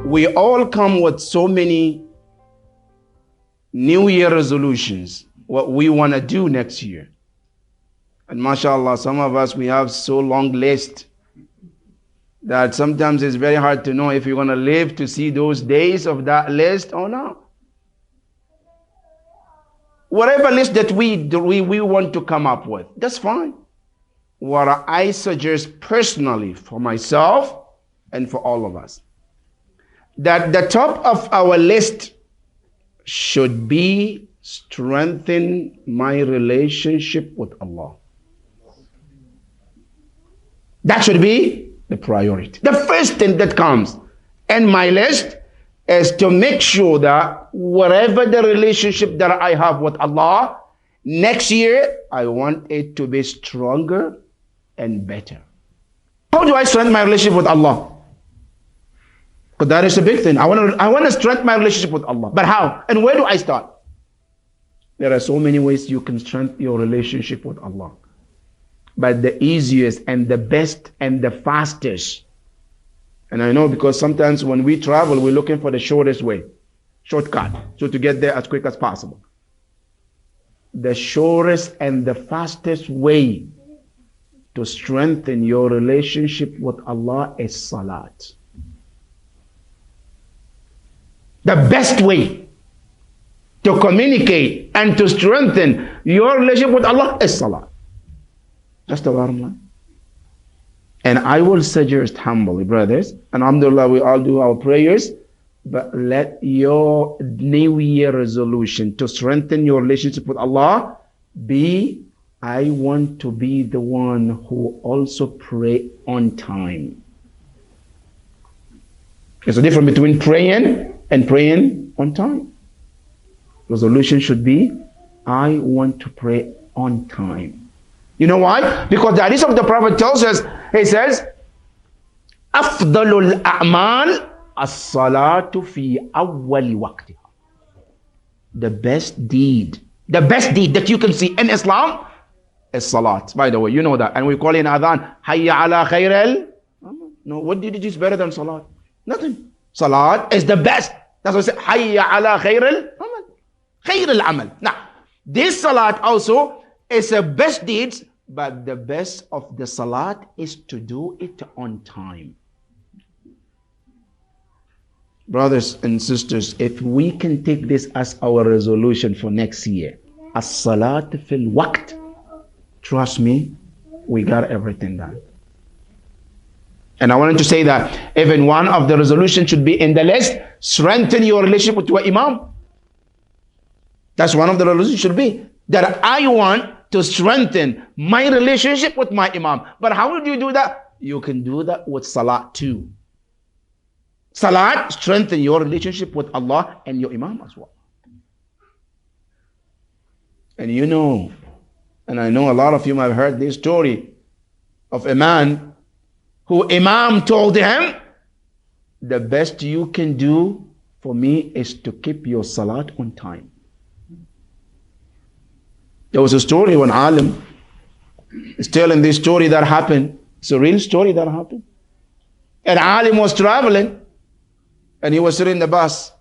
We all come with so many New Year resolutions, what we want to do next year. And mashallah, some of us, we have so long list that sometimes it's very hard to know if you're going to live to see those days of that list or not. Whatever list that we want to come up with, that's fine. What I suggest personally for myself and for all of us, that the top of our list should be strengthen my relationship with Allah. That should be the priority. The first thing that comes in my list is to make sure that whatever the relationship that I have with Allah, next year, I want it to be stronger and better. How do I strengthen my relationship with Allah? Because that is a big thing. I want to strengthen my relationship with Allah. But how? And where do I start? There are so many ways you can strengthen your relationship with Allah. But the easiest and the best and the fastest, and I know because sometimes when we travel, we're looking for the shortest way, shortcut, so to get there as quick as possible. The shortest and the fastest way to strengthen your relationship with Allah is salat. The best way to communicate and to strengthen your relationship with Allah is salat. That's the bottom line. And I will suggest humbly, brothers, and alhamdulillah, we all do our prayers, but let your New Year resolution to strengthen your relationship with Allah be, I want to be the one who also pray on time. There's a difference between praying and praying on time. Resolution should be, I want to pray on time. You know why? Because the hadith of the Prophet tells us, he says, أفضل الأعمال الصلاة في أول وقتها. The best deed that you can see in Islam is salat. By the way, you know that. And we call it in adhan, Hayya ala khair al. No, what did it is better than salat? Nothing. Salat is the best. That's what I say, Hayya ala khair al. Khair al amal. Now, this salat also is the best deeds, but the best of the salat is to do it on time. Brothers and sisters, if we can take this as our resolution for next year, as-salat fil waqt, trust me, we got everything done. And I wanted to say that even one of the resolutions should be in the list, strengthen your relationship with your imam. That's one of the resolutions should be, that I want to strengthen my relationship with my imam. But how would you do that? You can do that with salat too. Salat, strengthen your relationship with Allah and your imam as well. And you know, and I know a lot of you have heard this story of a man who imam told him, the best you can do for me is to keep your salat on time. There was a story when Alim is telling this story that happened. It's a real story that happened. And Alim was traveling and he was sitting in the bus.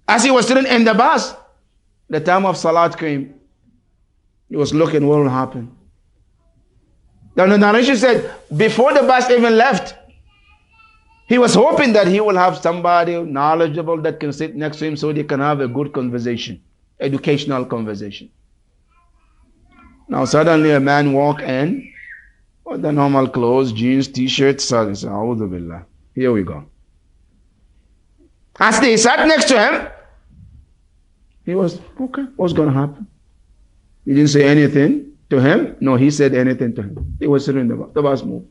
As he was sitting in the bus, the time of Salat came. He was looking what will happen. Then the narration said, before the bus even left, he was hoping that he will have somebody knowledgeable that can sit next to him so they can have a good conversation, educational conversation. Now suddenly a man walked in with the normal clothes, jeans, t-shirt, A'udhu Billah. Here we go. As they sat next to him, he was, okay, what's going to happen? He didn't say anything to him. No, he said anything to him. He was sitting in the bus. The bus moved.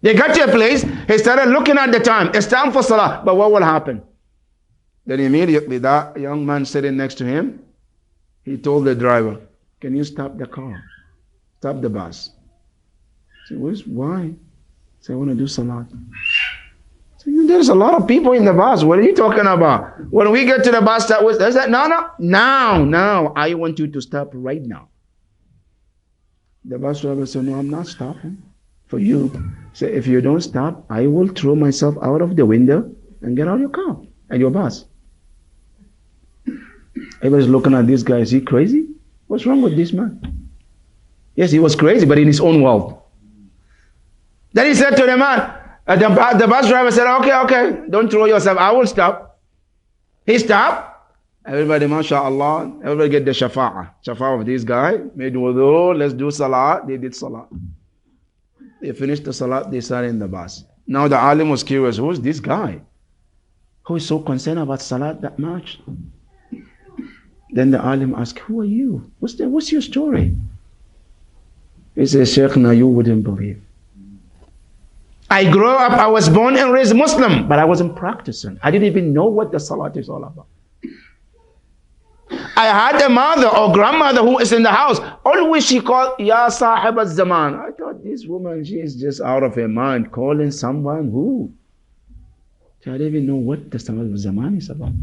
They got to a place, he started looking at the time. It's time for Salah. But what will happen? Then immediately that young man sitting next to him, he told the driver, can you stop the car? Stop the bus. He said, why? He said, I want to do Salah. There's a lot of people in the bus. What are you talking about? When we get to the bus stop, there's that. No. Now. I want you to stop right now. The bus driver said, no, I'm not stopping. for you. So if you don't stop, I will throw myself out of the window and get out of your car and your bus. Everybody's looking at this guy. Is he crazy? What's wrong with this man? Yes, he was crazy, but in his own world. Then he said to the man, the bus driver said, okay, don't throw yourself. I will stop. He stopped. Everybody, mashallah, everybody get the shafa'ah of this guy. Made wudu, let's do salah. They did salah. They finished the salah, they sat in the bus. Now the alim was curious, who's this guy? Who is so concerned about salah that much? Then the alim asked, who are you? What's your story? He said, Shaykhna, you wouldn't believe. I grew up, I was born and raised Muslim, but I wasn't practicing. I didn't even know what the salat is all about. I had a mother or grandmother who is in the house. Always she called, Ya Sahib al-Zaman. I thought this woman, she is just out of her mind, calling someone who? I didn't even know what the Sahib al-Zaman is about.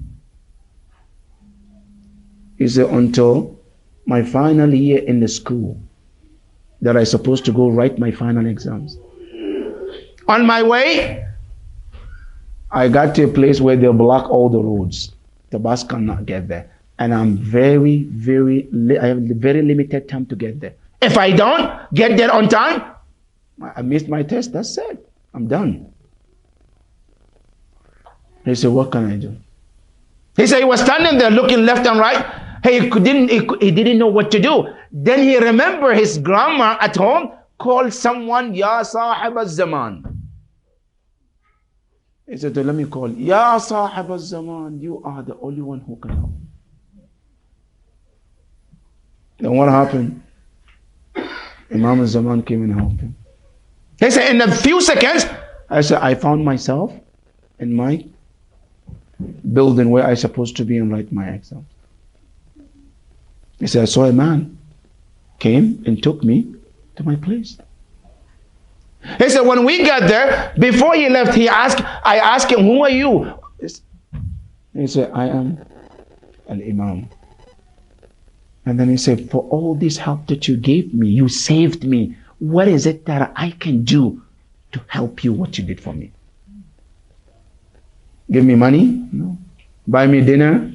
He said, until my final year in the school, that I supposed to go write my final exams. On my way, I got to a place where they block all the roads. The bus cannot get there. And I'm I have very limited time to get there. If I don't get there on time, I missed my test, that's it. I'm done. He said, what can I do? He said he was standing there looking left and right. He didn't know what to do. Then he remembered his grandma at home called someone, Ya Sahib al-Zaman. He said, let me call, Ya Sahib al-Zaman, you are the only one who can help. Then what happened? Imam al-Zaman came and helped him. He said, in a few seconds, I found myself in my building where I supposed to be and write my exams. He said, I saw a man came and took me to my place. He said, when we got there, before he left, I asked him, who are you? He said, I am an imam. And then he said, for all this help that you gave me, you saved me. What is it that I can do to help you what you did for me? Give me money? No. Buy me dinner?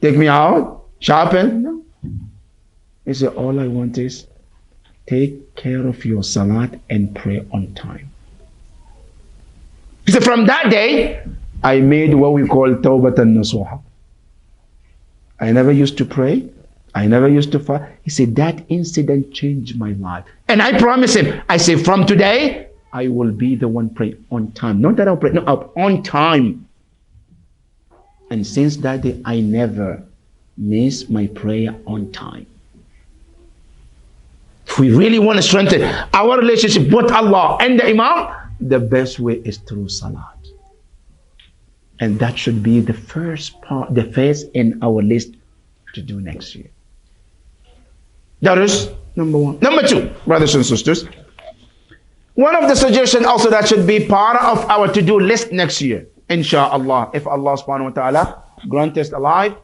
Take me out? Shopping? No. He said, all I want is take care of your salat and pray on time. He said, from that day, I made what we call tawbat al-nasuha. I never used to pray. I never used to fast. He said, that incident changed my life. And I promise him, I say, from today, I will be the one praying on time. Not that I'll pray, no, on time. And since that day, I never miss my prayer on time. If we really want to strengthen our relationship with Allah and the Imam, the best way is through salat. And that should be the first in our list to do next year. That is number one. Number two, brothers and sisters, one of the suggestions also that should be part of our to-do list next year, inshallah, if Allah subhanahu wa ta'ala grant us alive,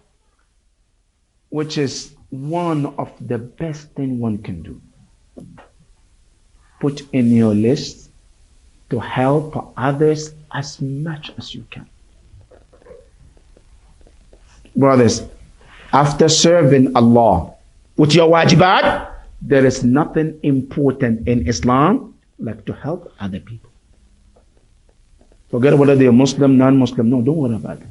which is one of the best thing one can do. Put in your list to help others as much as you can. Brothers, after serving Allah with your wajibat, there is nothing important in Islam like to help other people. Forget whether they are Muslim, non-Muslim. No, don't worry about it.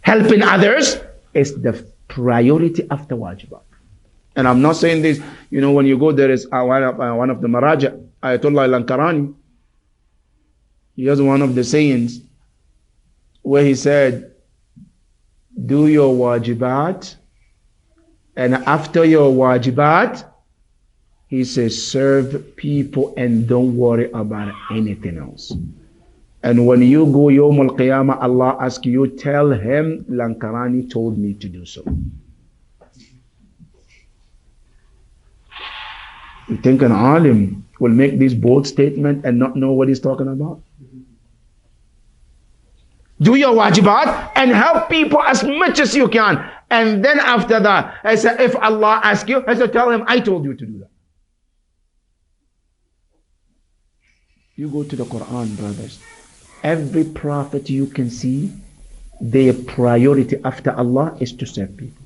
Helping others is the priority after wajibat. And I'm not saying this, when you go, there is one of the Maraja, Ayatollah al-Ankarani. He has one of the sayings where he said, do your wajibat, and after your wajibat, he says, serve people and don't worry about anything else. And when you go Yawm al-Qiyamah, Allah asks you, tell him, Lankarani told me to do so. You think an alim will make this bold statement and not know what he's talking about? Do your wajibat and help people as much as you can. And then after that, I said, if Allah asks you, I said, tell him, I told you to do that. You go to the Quran, brothers. Every prophet you can see, their priority after Allah is to serve people.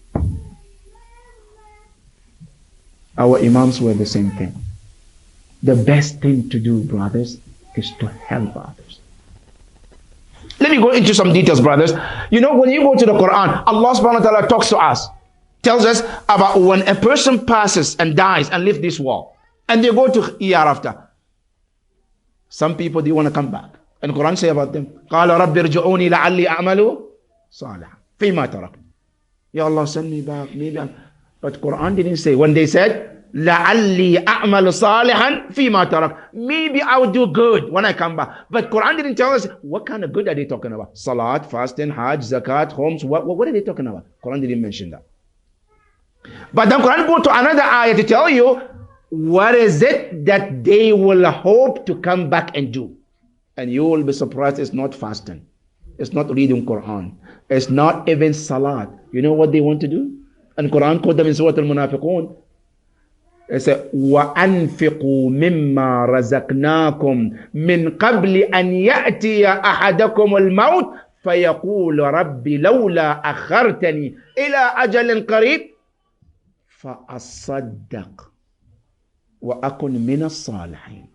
Our Imams were the same thing. The best thing to do, brothers, is to help others. Let me go into some details, brothers. You know, when you go to the Quran, Allah subhanahu wa ta'ala talks to us, tells us about when a person passes and dies and leaves this world, and they go to hereafter. Some people, they want to come back. And Quran say about them, قَالَ رَبِّ ارْجِعُونِي لَعَلِّي أَعْمَلُ صَالِحًا فِيمَا تَرَكْتُ. Ya Allah, send me back. Maybe But Quran didn't say. When they said, لَعَلِّي أَعْمَلُ صَالِحًا فِيمَا تَرَكْتُ, maybe I will do good when I come back. But Quran didn't tell us what kind of good are they talking about. Salat, fasting, Hajj, Zakat, homes. What are they talking about? Quran didn't mention that. But then Quran go to another ayah to tell you what is it that they will hope to come back and do. And you will be surprised it's not fasting. It's not reading Quran. It's not even salat. You know what they want to do? And Quran called them in Surah Al-Munafiqun. It said, وَأَنْفِقُوا مِمَّا رَزَقْنَاكُمْ مِنْ قَبْلِ أَنْ يَأْتِيَ أَحَدَكُمُ الْمَوْتِ فَيَقُولُ رَبِّ لَوْلَا أَخَّرْتَنِي إِلَىٰ أَجَلٍ قَرِيبٍ فَأَصَّدَّقْ وَأَكُنْ مِنَ الصَّالِحِينَ.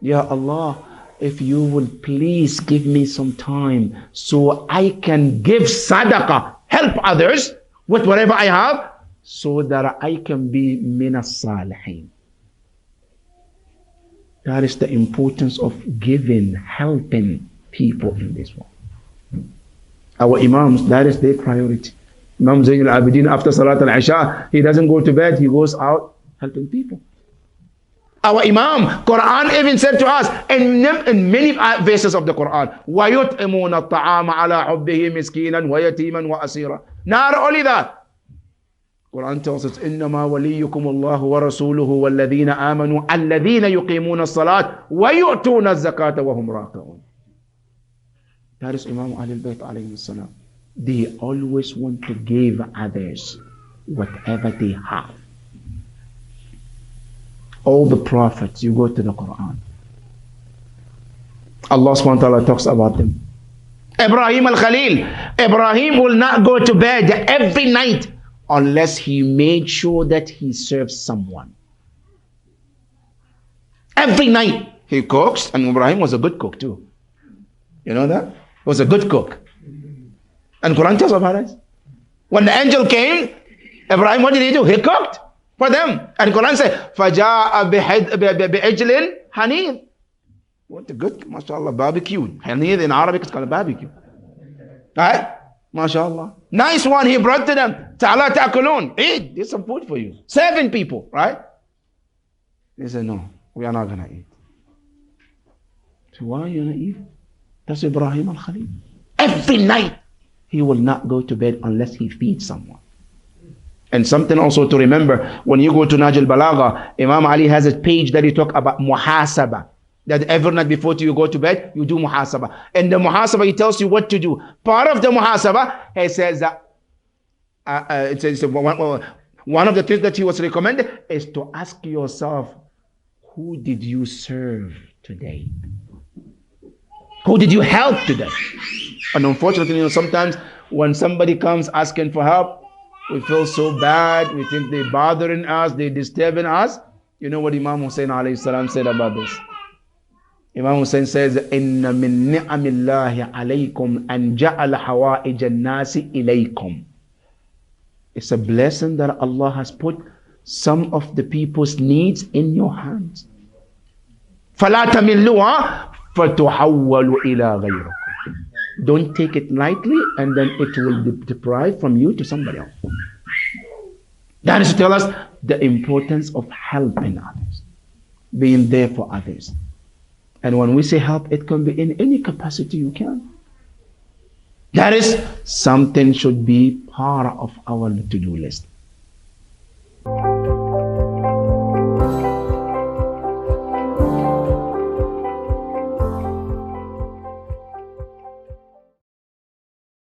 Ya Allah, if you will please give me some time so I can give sadaqah, help others with whatever I have, so that I can be min as-salihin. That is the importance of giving, helping people in this world. Our Imams, that is their priority. Imam Zayn al-Abidin, after Salat al-Isha, he doesn't go to bed, he goes out helping people. Our Imam, Quran even said to us in many verses of the Quran, وَيُطْعِمُونَ الطَّعَامَ عَلَىٰ حُبِّهِ مِسْكِينًا وَيَتِيمًا وَأَسِيرًا. Not only that, Quran tells us, إِنَّمَا وَلِيُّكُمُ اللَّهُ وَرَسُولُهُ وَالَّذِينَ آمَنُوا الَّذِينَ يُقِيمُونَ الصَّلَاةَ وَيُؤْتُونَ الزَّكَاةَ وَهُمْ رَاكِعُونَ. That is Imam Ahlul Bayt alayhi salam. They always want to give others whatever they have. All the prophets, you go to the Quran, Allah subhanahu wa ta'ala talks about them. Ibrahim al-Khalil, Ibrahim will not go to bed every night unless he made sure that he serves someone. Every night he cooks, and Ibrahim was a good cook too. You know that? He was a good cook. And Quran tells about it. When the angel came, Ibrahim, what did he do? He cooked for them. And Quran said, فَجَاءَ بِعِجْلٍ حَنِيذٍ. What a good, mashallah, barbecue. Hanid in Arabic is called a barbecue. Right? Mashallah. Nice one he brought to them. Ta'ala ta'kulun. Eat. There's some food for you. 7 people, right? They said, no, we are not going to eat. So why are you going to eat? That's Ibrahim al-Khalil. Every night he will not go to bed unless he feeds someone. And something also to remember, when you go to Nahj al-Balagha, Imam Ali has a page that he talk about muhasabah. That every night before you go to bed, you do muhasabah. And the muhasabah, he tells you what to do. Part of the muhasabah, he says that one of the things that he was recommended is to ask yourself, who did you serve today? Who did you help today? And unfortunately, sometimes when somebody comes asking for help, we feel so bad. We think they're bothering us, they're disturbing us. You know what Imam Hussein alayhi salam said about this? Imam Hussein says, Inna min ni'amillahi alaykum an ja'ala hawa'ij an-nasi ilaykum. It's a blessing that Allah has put some of the people's needs in your hands. فَلَا تَمِلُّهَا فَتُحَوَّلُ إِلَىٰ غَيْرِكُمْ. Don't take it lightly, and then it will be deprived from you to somebody else. That is to tell us the importance of helping others, being there for others. And when we say help, it can be in any capacity you can. That is something should be part of our to-do list.